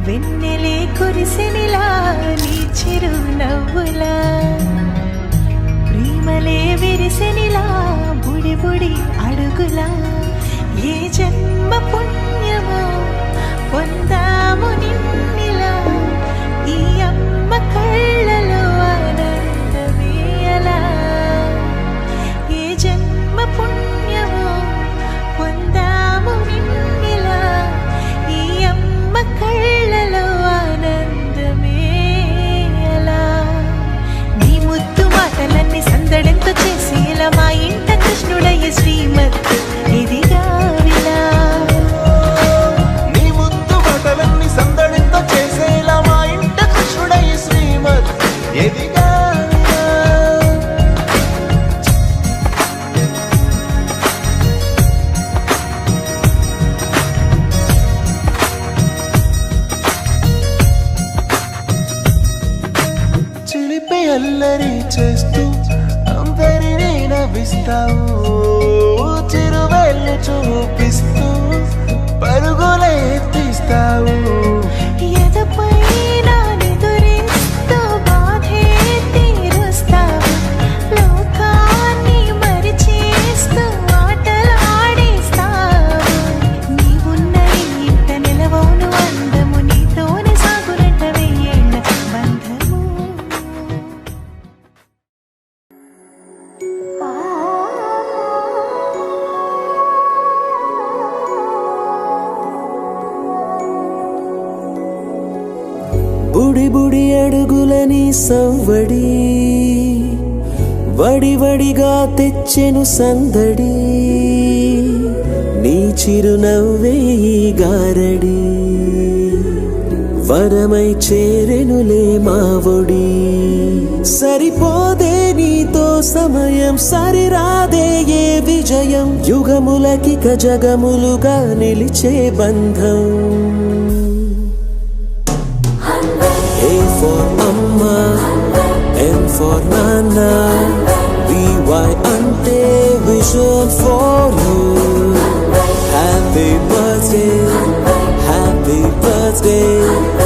వెన్నెలే కురిసెనిలా నీ చిరు నవ్వులా ప్రేమలే విరిసెనిలా బుడి బుడి అడుగులా ఏ జన్మ పుణ్యమో పొందాము నిన్నిలా ఈ అమ్మ కళ్ళలో ఆనందమే అలా ఏ జన్మ పుణ్యమో పొందాము నిన్నిలా ఈ అమ్మ కళ్ళలో ఆనందమే అలా నీ ముద్దు మాటలన్నీ సందడంతో చేసి ఇలా మా ఇంట కృష్ణుడయ్య శ్రీమత్ ఇదిగా విలా నీ ముద్దు మాటలన్నీ సందడంతో చేసేలా మా ఇంట కృష్ణుడయ్య శ్రీమత్ ఎదిగా చిలిపి అల్లరి చేస్తూ అందరినీ నవ్విస్తావు చిరువెళ్ళు చూపిస్తూ పరుగులే తీస్తావు ఎదపై నా నిదురిస్తూ బాధే తీరుస్తావు లోకాన్ని మరిచేస్తూ ఆటలాడిస్తావు నీవున్న ఇంత నిలవవును అందము నీతోనే సాగునంట వెయ్యేళ్ళ బంధము బుడి బుడి అడుగులని సవ్వడి వడి వడిగా తెచ్చెను సందడి నీ చిరునవ్వే ఈ గారడి వరమై చేరెనులే మా ఒడి సరిపోదే నీతో సమయం సరిరాదే ఏ విజయం యుగములకిక జగములుగా నిలిచే బంధం A for Amma, N for Nana, VY ante vision for you. Happy birthday, happy birthday.